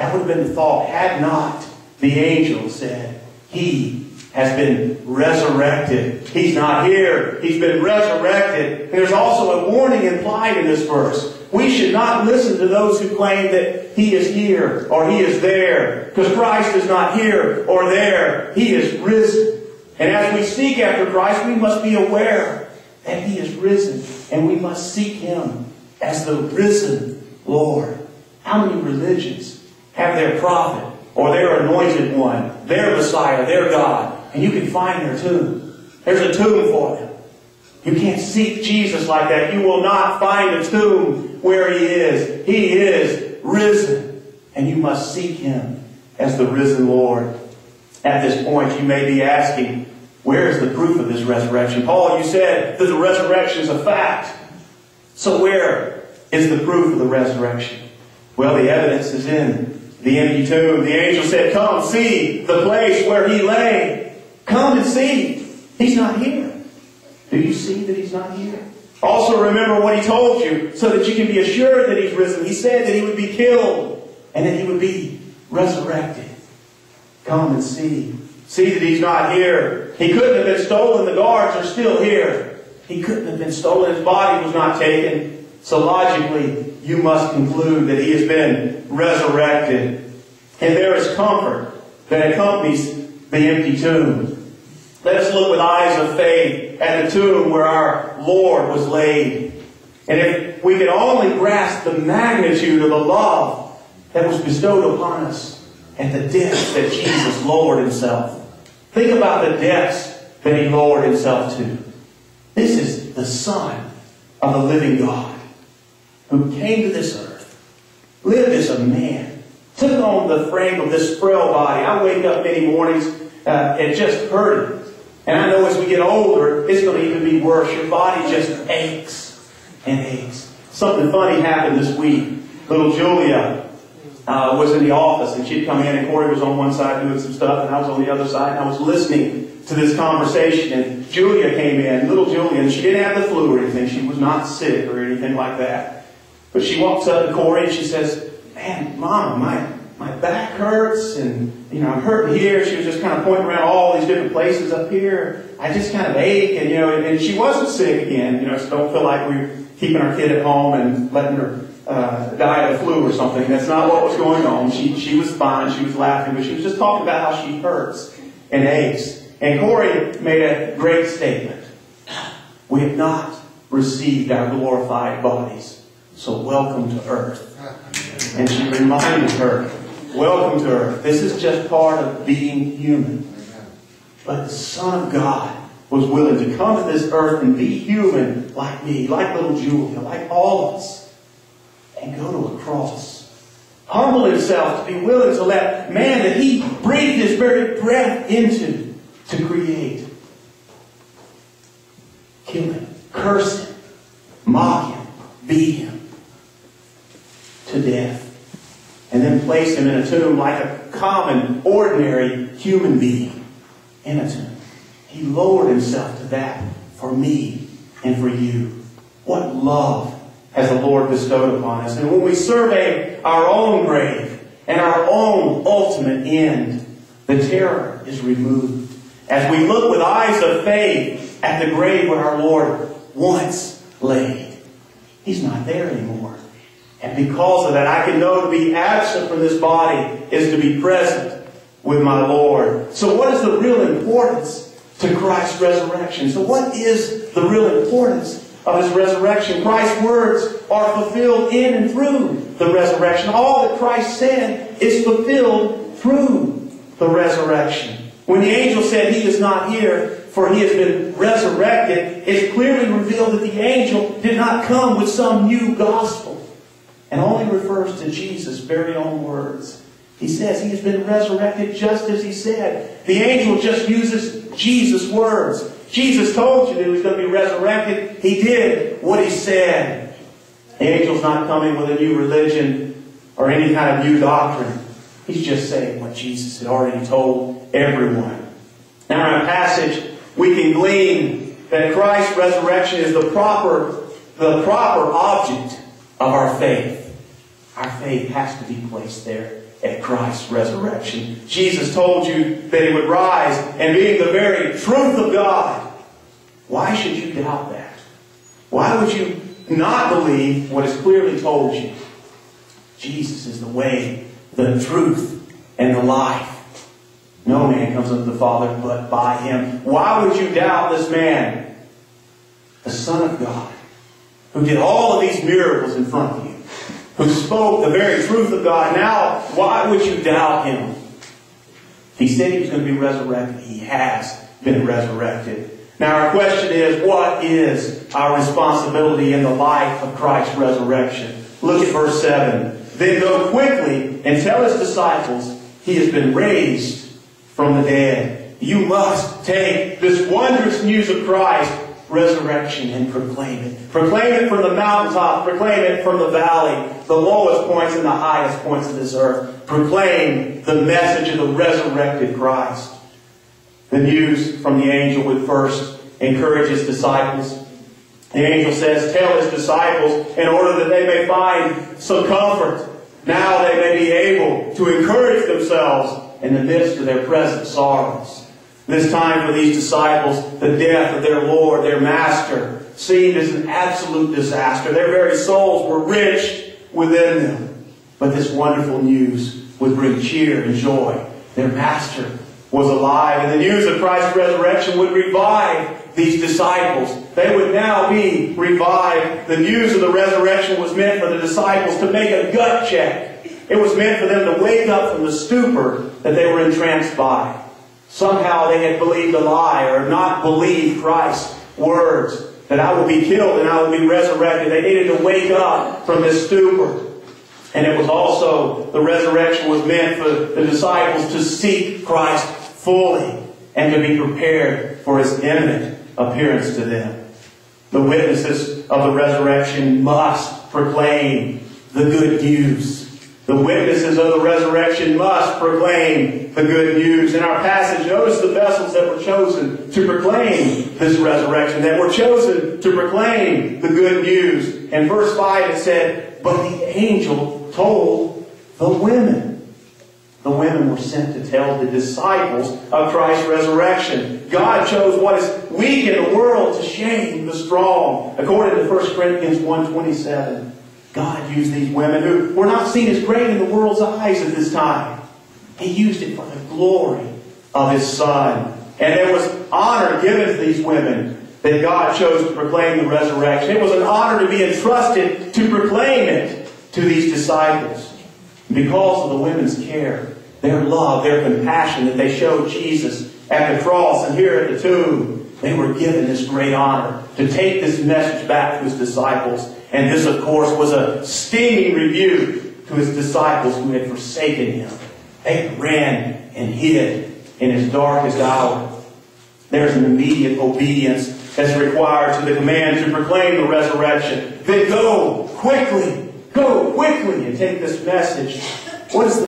That would have been the thought had not the angel said, He has been resurrected. He's not here. He's been resurrected. And there's also a warning implied in this verse. We should not listen to those who claim that He is here or He is there. Because Christ is not here or there. He is risen. And as we seek after Christ, we must be aware that He is risen. And we must seek Him as the risen Lord. How many religions have their prophet or their anointed one, their Messiah, their God, and you can find their tomb? There's a tomb for them. You can't seek Jesus like that. You will not find a tomb where He is. He is risen. And you must seek Him as the risen Lord. At this point, you may be asking, where is the proof of this resurrection? Paul, you said that the resurrection is a fact. So where is the proof of the resurrection? Well, the evidence is in the empty tomb. The angel said, come see the place where He lay. Come and see. He's not here. Do you see that He's not here? Also remember what He told you so that you can be assured that He's risen. He said that He would be killed and that He would be resurrected. Come and see. See that He's not here. He couldn't have been stolen. The guards are still here. He couldn't have been stolen. His body was not taken. So logically, you must conclude that He has been resurrected. And there is comfort that accompanies the empty tomb. Let us look with eyes of faith at the tomb where our Lord was laid. And if we can only grasp the magnitude of the love that was bestowed upon us and the depths that Jesus lowered Himself. Think about the depths that He lowered Himself to. This is the Son of the living God who came to this earth, lived as a man, took on the frame of this frail body. I wake up many mornings and just hurting. And I know as we get older, it's going to even be worse. Your body just aches and aches. Something funny happened this week. Little Julia was in the office, and she'd come in, and Corey was on one side doing some stuff, and I was on the other side, and I was listening to this conversation, and Julia came in, little Julia, and she didn't have the flu or anything. She was not sick or anything like that. But she walks up to Corey, and she says, man, Mama, my back hurts, and I'm hurting here. She was just kind of pointing around all these different places up here. I just kind of ache, and and she wasn't sick again. So don't feel like we're keeping our kid at home and letting her die of the flu or something. That's not what was going on. She was fine. She was laughing, but she was just talking about how she hurts and aches. And Corey made a great statement. We have not received our glorified bodies, so welcome to earth. And she reminded her, welcome to earth. This is just part of being human. But the Son of God was willing to come to this earth and be human like me, like little Julia, like all of us, and go to a cross. Humble Himself to be willing to let man that He breathed His very breath into to create. Kill Him, curse Him, mock Him, beat Him to death. And then place Him in a tomb like a common, ordinary human being in a tomb. He lowered Himself to that for me and for you. What love has the Lord bestowed upon us. And when we survey our own grave and our own ultimate end, the terror is removed. As we look with eyes of faith at the grave where our Lord once laid, He's not there anymore. And because of that, I can know to be absent from this body is to be present with my Lord. So what is the real importance to Christ's resurrection? So what is the real importance of His resurrection? Christ's words are fulfilled in and through the resurrection. All that Christ said is fulfilled through the resurrection. When the angel said He is not here, for He has been resurrected, it's clearly revealed that the angel did not come with some new gospel, and only refers to Jesus' very own words. He says He has been resurrected just as He said. The angel just uses Jesus' words. Jesus told you that He was going to be resurrected. He did what He said. The angel's not coming with a new religion or any kind of new doctrine. He's just saying what Jesus had already told everyone. Now in our passage, we can glean that Christ's resurrection is the proper object of our faith. Our faith has to be placed there. at Christ's resurrection. Jesus told you that He would rise, and being the very truth of God, why should you doubt that? Why would you not believe what is clearly told you? Jesus is the way, the truth, and the life. No man comes unto the Father but by Him. Why would you doubt this man, the Son of God, who did all of these miracles in front of you, who spoke the very truth of God? Now, why would you doubt Him? He said He was going to be resurrected. He has been resurrected. Now our question is, what is our responsibility in the life of Christ's resurrection? Look at verse 7. Then go quickly and tell His disciples He has been raised from the dead. You must take this wondrous news of Christ, resurrection, and proclaim it. Proclaim it from the mountaintop. Proclaim it from the valley, the lowest points and the highest points of this earth. Proclaim the message of the resurrected Christ. The news from the angel would first encourage His disciples. The angel says, tell His disciples in order that they may find some comfort. Now they may be able to encourage themselves in the midst of their present sorrows. This time for these disciples, the death of their Lord, their Master, seemed as an absolute disaster. Their very souls were rich within them. But this wonderful news would bring cheer and joy. Their Master was alive, and the news of Christ's resurrection would revive these disciples. They would now be revived. The news of the resurrection was meant for the disciples to make a gut check. It was meant for them to wake up from the stupor that they were entranced by. Somehow they had believed a lie or not believed Christ's words that I will be killed and I will be resurrected. They needed to wake up from this stupor. And it was also, the resurrection was meant for the disciples to seek Christ fully and to be prepared for His imminent appearance to them. The witnesses of the resurrection must proclaim the good news. The witnesses of the resurrection must proclaim the good news. In our passage, notice the vessels that were chosen to proclaim this resurrection, that were chosen to proclaim the good news. In verse 5 it said, but the angel told the women. The women were sent to tell the disciples of Christ's resurrection. God chose what is weak in the world to shame the strong. According to 1 Corinthians 1:27. God used these women who were not seen as great in the world's eyes at this time. He used it for the glory of His Son. And there was honor given to these women that God chose to proclaim the resurrection. It was an honor to be entrusted to proclaim it to these disciples. Because of the women's care, their love, their compassion that they showed Jesus at the cross and here at the tomb, they were given this great honor to take this message back to His disciples. And this, of course, was a stinging rebuke to His disciples who had forsaken Him. They ran and hid in His darkest hour. There's an immediate obedience that's required to the command to proclaim the resurrection. Then go quickly and take this message. What is the